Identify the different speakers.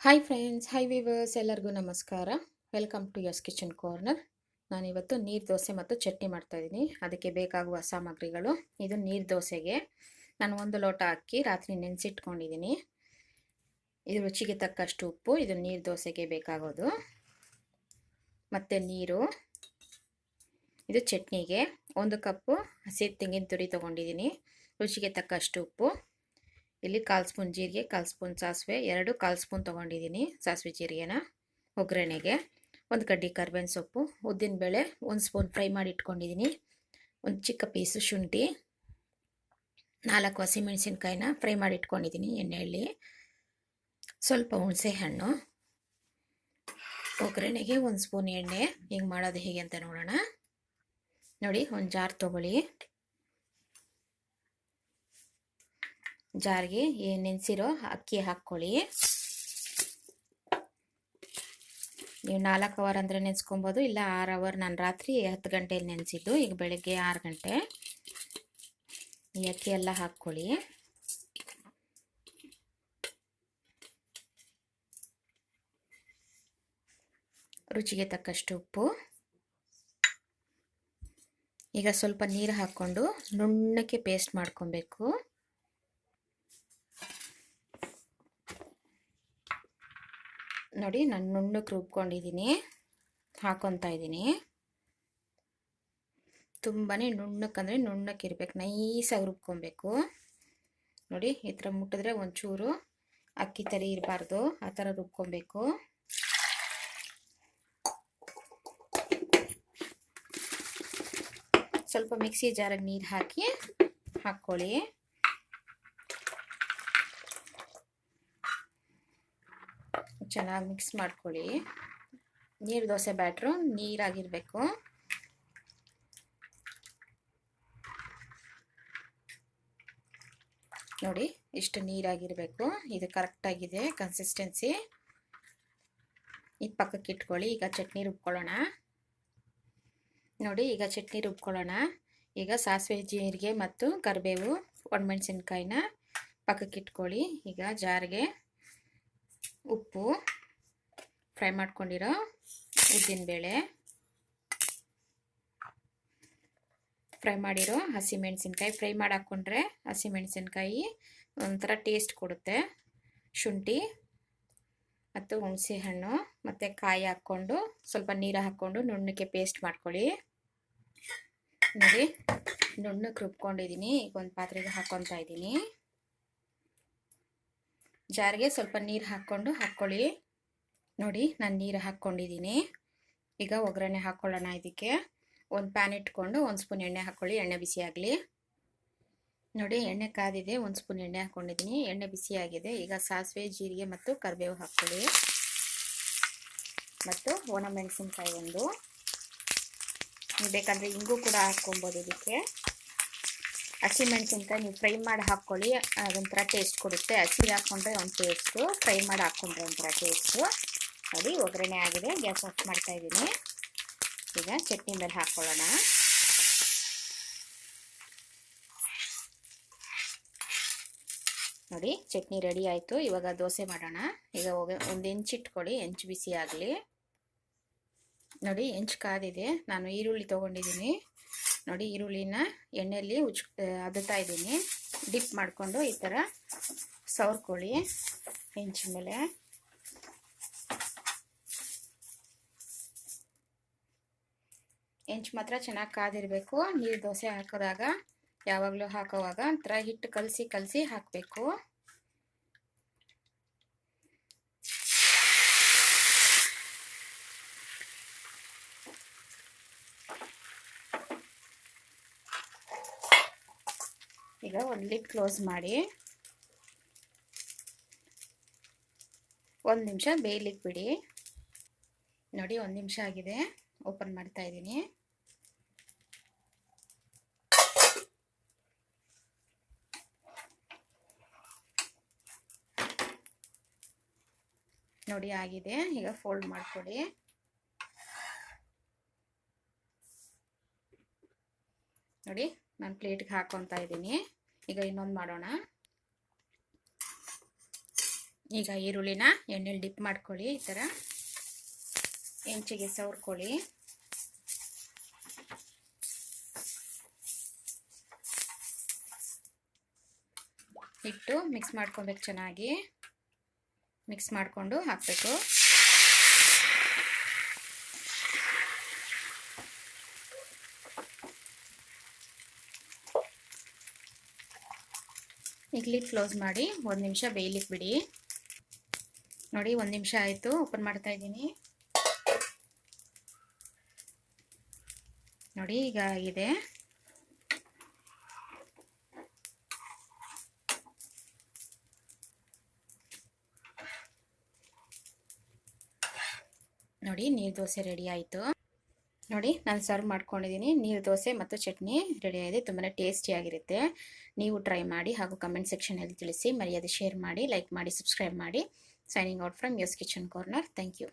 Speaker 1: Hi friends, hi viewers, ಎಲ್ಲರಿಗೂ ನಮಸ್ಕಾರ. Welcome to ಯಸ್ ಕಿಚನ್ ಕಾರ್ನರ್. ನಾನಿವತ್ತು ನೀರು ದೋಸೆ ಮತ್ತು ಚಟ್ನಿ ಮಾಡ್ತಾಯಿದ್ದೀನಿ. ಅದಕ್ಕೆ ಬೇಕಾಗುವ ಸಾಮಗ್ರಿಗಳು: ಇದು ನೀರು ದೋಸೆಗೆ ನಾನು 1 ಲೋಟ ಅಕ್ಕಿ ರಾತ್ರಿ ನೆನೆಸಿಟ್ಕೊಂಡಿದ್ದೀನಿ. ಇದು ರುಚಿಗೆ ತಕ್ಕಷ್ಟು ಉಪ್ಪು, ಇದು ನೀರು ದೋಸೆಗೆ ಬೇಕಾಗೋದು. ಮತ್ತು ನೀರು. ಇದು ಚಟ್ನಿಗೆ 1 ಕಪ್ಪು ಹಸಿ ತೆಂಗಿನ ತುರಿ ತೊಗೊಂಡಿದ್ದೀನಿ. ರುಚಿಗೆ ತಕ್ಕಷ್ಟು ಉಪ್ಪು. ಇಲ್ಲಿ 1/4 ಸ್ಪೂನ್ ಜೀರಿಗೆ, 1/4 ಸ್ಪೂನ್ ಸಾಸಿವೆ, 2 1/4 ಸ್ಪೂನ್ ತೊಗೊಂಡಿದ್ದೀನಿ ಸಾಸಿವೆ ಜೀರಿಗೆನ ಒಗ್ಗರಣೆಗೆ. 1 ಕಡ್ಡಿ ಕರ್ಬೇವಿನ ಸೊಪ್ಪು, ಉದ್ದಿನಬೇಳೆ 1 ಸ್ಪೂನ್ ಫ್ರೈ ಮಾಡಿ ಇಟ್ಕೊಂಡಿದ್ದೀನಿ. 1 ಚಿಕ್ಕ ಪೀಸು ಶುಂಠಿ, 4 ಹಸಿಮೆಣಸಿನ್ಕಾಯಿನ ಫ್ರೈ ಮಾಡಿ ಇಟ್ಕೊಂಡಿದ್ದೀನಿ ಎಣ್ಣೆಯಲ್ಲಿ. ಸ್ವಲ್ಪ ಹುಣಸೆ ಹಣ್ಣು. ಒಗ್ಗರಣೆಗೆ 1 ಸ್ಪೂನ್ ಎಣ್ಣೆ. ಹಿಂಗೆ ಮಾಡೋದು ಹೇಗೆ ಅಂತ ನೋಡೋಣ. ನೋಡಿ, ಒಂದು ಜಾರ್ ತೊಗೊಳ್ಳಿ. ಜಾರ್ಗೆ ನೆನೆಸಿರೋ ಅಕ್ಕಿ ಹಾಕ್ಕೊಳ್ಳಿ. ನೀವು 4 ಅವರ್ ಅಂದರೆ ನೆನೆಸ್ಕೊಬೋದು, ಇಲ್ಲ 6 ಅವರ್. ನಾನು ರಾತ್ರಿ 10 ಗಂಟೆಯಲ್ಲಿ ನೆನೆಸಿದ್ದು, ಈಗ ಬೆಳಗ್ಗೆ 6 ಗಂಟೆ. ಈ ಅಕ್ಕಿ ಎಲ್ಲ ಹಾಕ್ಕೊಳ್ಳಿ. ರುಚಿಗೆ ತಕ್ಕಷ್ಟು ಉಪ್ಪು. ಈಗ ಸ್ವಲ್ಪ ನೀರು ಹಾಕ್ಕೊಂಡು ನುಣ್ಣಕ್ಕೆ ಪೇಸ್ಟ್ ಮಾಡ್ಕೊಬೇಕು. ನೋಡಿ, ನಾನು ನುಣ್ಣಕ್ಕೆ ರುಬ್ಕೊಂಡಿದ್ದೀನಿ, ಹಾಕ್ಕೊತಾ ಇದ್ದೀನಿ. ತುಂಬಾ ನುಣ್ಣಕ್ಕಂದರೆ ನುಣ್ಣಕ್ಕಿರ್ಬೇಕು, ನೈಸಾಗಿ ರುಬ್ಕೊಬೇಕು. ನೋಡಿ, ಈ ಥರ ಮುಟ್ಟಿದ್ರೆ ಒಂಚೂರು ಅಕ್ಕಿ ತರಿ ಇರಬಾರ್ದು, ಆ ಥರ ರುಬ್ಕೊಬೇಕು. ಸ್ವಲ್ಪ ಮಿಕ್ಸಿ ಜಾರಿಗೆ ನೀರು ಹಾಕ್ಕೊಳ್ಳಿ. ಚೆನ್ನಾಗಿ ಮಿಕ್ಸ್ ಮಾಡ್ಕೊಳ್ಳಿ. ನೀರು ದೋಸೆ ಬ್ಯಾಟ್ರು ನೀರಾಗಿರಬೇಕು. ನೋಡಿ, ಇಷ್ಟು ನೀರಾಗಿರಬೇಕು. ಇದು ಕರೆಕ್ಟಾಗಿದೆ ಕನ್ಸಿಸ್ಟೆನ್ಸಿ. ಇದು ಪಕ್ಕಕ್ಕೆ ಇಟ್ಕೊಳ್ಳಿ. ಈಗ ಚಟ್ನಿ ರುಬ್ಕೊಳ್ಳೋಣ. ನೋಡಿ, ಈಗ ಚಟ್ನಿ ರುಬ್ಕೊಳ್ಳೋಣ. ಈಗ ಸಾಸಿವೆ ಜೀರಿಗೆ ಮತ್ತು ಕರಿಬೇವು, ಒಣಮೆಣಸಿನ್ಕಾಯಿನ ಪಕ್ಕಕ್ಕೆ ಇಟ್ಕೊಳ್ಳಿ. ಈಗ ಜಾರಿಗೆ ಉಪ್ಪು, ಫ್ರೈ ಮಾಡ್ಕೊಂಡಿರೋ ಉದ್ದಿನಬೇಳೆ, ಫ್ರೈ ಮಾಡಿರೋ ಹಸಿಮೆಣಸಿನ್ಕಾಯಿ. ಫ್ರೈ ಮಾಡಿ ಹಾಕ್ಕೊಂಡ್ರೆ ಹಸಿಮೆಣಸಿನ್ಕಾಯಿ ಒಂಥರ ಟೇಸ್ಟ್ ಕೊಡುತ್ತೆ. ಶುಂಠಿ ಮತ್ತು ಹುಣಸೆ ಹಣ್ಣು ಮತ್ತು ಕಾಯಿ ಹಾಕ್ಕೊಂಡು ಸ್ವಲ್ಪ ನೀರು ಹಾಕ್ಕೊಂಡು ನುಣ್ಣಕ್ಕೆ ಪೇಸ್ಟ್ ಮಾಡ್ಕೊಳ್ಳಿ. ನೋಡಿ, ನುಣ್ಣಕ್ಕೆ ರುಬ್ಕೊಂಡಿದ್ದೀನಿ. ಈಗ ಒಂದು ಪಾತ್ರೆಗೆ ಹಾಕ್ಕೊತಾ ಇದ್ದೀನಿ. ಜಾರಿಗೆ ಸ್ವಲ್ಪ ನೀರು ಹಾಕ್ಕೊಳ್ಳಿ. ನೋಡಿ, ನಾನು ನೀರು ಹಾಕ್ಕೊಂಡಿದ್ದೀನಿ. ಈಗ ಒಗ್ಗರಣೆ ಹಾಕ್ಕೊಳ್ಳೋಣ. ಇದಕ್ಕೆ ಒಂದು ಪ್ಯಾನ್ ಇಟ್ಕೊಂಡು 1 ಸ್ಪೂನ್ ಎಣ್ಣೆ ಹಾಕ್ಕೊಳ್ಳಿ. ಎಣ್ಣೆ ಬಿಸಿ ಆಗಲಿ. ನೋಡಿ, ಎಣ್ಣೆ ಕಾದಿದೆ. 1 ಸ್ಪೂನ್ ಎಣ್ಣೆ ಹಾಕ್ಕೊಂಡಿದ್ದೀನಿ. ಎಣ್ಣೆ ಬಿಸಿ ಆಗಿದೆ. ಈಗ ಸಾಸಿವೆ ಜೀರಿಗೆ ಮತ್ತು ಕರಿಬೇವು ಹಾಕ್ಕೊಳ್ಳಿ. ಮತ್ತು ಒಣಮೆಣಸಿನ್ಕಾಯಿ ಒಂದು. ಬೇಕಂದರೆ ಇಂಗು ಕೂಡ ಹಾಕ್ಕೊಬೋದು. ಇದಕ್ಕೆ ಹಸಿಮೆಣಸಿನ್ಕಾಯಿ ನೀವು ಫ್ರೈ ಮಾಡಿ ಹಾಕ್ಕೊಳ್ಳಿ, ಅದೊಂಥರ ಟೇಸ್ಟ್ ಕೊಡುತ್ತೆ. ಹಸಿ ಹಾಕ್ಕೊಂಡ್ರೆ ಒಂದು ಟೇಸ್ಟು, ಫ್ರೈ ಮಾಡಿ ಹಾಕ್ಕೊಂಡ್ರೆ ಒಂಥರ ಟೇಸ್ಟು. ನೋಡಿ, ಒಗ್ಗರಣೆ ಆಗಿದೆ. ಗ್ಯಾಸ್ ಆಫ್ ಮಾಡ್ತಾ ಇದ್ದೀನಿ. ಈಗ ಚಟ್ನಿ ಮೇಲೆ ಹಾಕ್ಕೊಳ್ಳೋಣ. ನೋಡಿ, ಚಟ್ನಿ ರೆಡಿ ಆಯಿತು. ಇವಾಗ ದೋಸೆ ಮಾಡೋಣ. ಈಗ ಒಂದು ಹೆಂಚಿಟ್ಕೊಳ್ಳಿ, ಹೆಂಚು ಬಿಸಿ ಆಗಲಿ. ನೋಡಿ, ಹೆಂಚು ಕಾದಿದೆ. ನಾನು ಈರುಳ್ಳಿ ತೊಗೊಂಡಿದ್ದೀನಿ. ನೋಡಿ, ಈರುಳ್ಳಿನ ಎಣ್ಣೆಯಲ್ಲಿ ಅದುತ್ತಾ ಇದ್ದೀನಿ. ಡಿಪ್ ಮಾಡಿಕೊಂಡು ಈ ಥರ ಸವರ್ಕೊಳ್ಳಿ ಹೆಂಚಿನ ಮೇಲೆ. ಹೆಂಚು ಮಾತ್ರ ಚೆನ್ನಾಗಿ ಕಾದಿರಬೇಕು. ನೀರು ದೋಸೆ ಹಾಕೋದಾಗ, ಯಾವಾಗಲೂ ಹಾಕೋವಾಗ ಒಂಥರ ಹಿಟ್ಟು ಕಲಸಿ ಹಾಕಬೇಕು. ಈಗ ಒಂದು ಲಿಡ್ ಕ್ಲೋಸ್ ಮಾಡಿ 1 ನಿಮಿಷ ಬೇಯಲಿಕ್ಕೆ ಬಿಡಿ. ನೋಡಿ, 1 ನಿಮಿಷ ಆಗಿದೆ. ಓಪನ್ ಮಾಡ್ತಾ ಇದ್ದೀನಿ. ನೋಡಿ, ಆಗಿದೆ. ಈಗ ಫೋಲ್ಡ್ ಮಾಡ್ಕೊಳ್ಳಿ. ನೋಡಿ, ನಾನು ಪ್ಲೇಟ್ಗೆ ಹಾಕ್ಕೊತಾ ಇದ್ದೀನಿ. ಈಗ ಇನ್ನೊಂದು ಮಾಡೋಣ. ಈಗ ಈರುಳ್ಳಿನ ಎಣ್ಣೆಲಿ ಡಿಪ್ ಮಾಡ್ಕೊಳ್ಳಿ. ಈ ಥರ ಹೆಂಚಿಗೆ ಸವರ್ಕೊಳ್ಳಿ. ಇಟ್ಟು ಮಿಕ್ಸ್ ಮಾಡ್ಕೊಬೇಕು. ಚೆನ್ನಾಗಿ ಮಿಕ್ಸ್ ಮಾಡಿಕೊಂಡು ಹಾಕಬೇಕು. ಈಗ ಲಿಡ್ ಕ್ಲೋಸ್ ಮಾಡಿ 1 ನಿಮಿಷ ಬೇಯಲಿಕ್ಕೆ ಬಿಡಿ. ನೋಡಿ 1 ನಿಮಿಷ ಆಯಿತು. ಓಪನ್ ಮಾಡ್ತಾ ಇದ್ದೀನಿ. ನೋಡಿ ಈಗ ಆಗಿದೆ. ನೋಡಿ ನೀರು ದೋಸೆ ರೆಡಿ ಆಯಿತು. ನೋಡಿ ನಾನು ಸರ್ವ್ ಮಾಡ್ಕೊಂಡಿದ್ದೀನಿ. ನೀರು ದೋಸೆ ಮತ್ತು ಚಟ್ನಿ ರೆಡಿ ಆಗಿದೆ. ತುಂಬಾ ಟೇಸ್ಟಿಯಾಗಿರುತ್ತೆ. ನೀವು ಟ್ರೈ ಮಾಡಿ ಹಾಗೂ ಕಮೆಂಟ್ ಸೆಕ್ಷನಲ್ಲಿ ತಿಳಿಸಿ. ಮರ್ಯಾದೆ ಶೇರ್ ಮಾಡಿ, ಲೈಕ್ ಮಾಡಿ, ಸಬ್ಸ್ಕ್ರೈಬ್ ಮಾಡಿ. ಸೈನಿಂಗ್ ಔಟ್ ಫ್ರಮ್ ಯಸ್ ಕಿಚನ್ ಕಾರ್ನರ್. Thank you.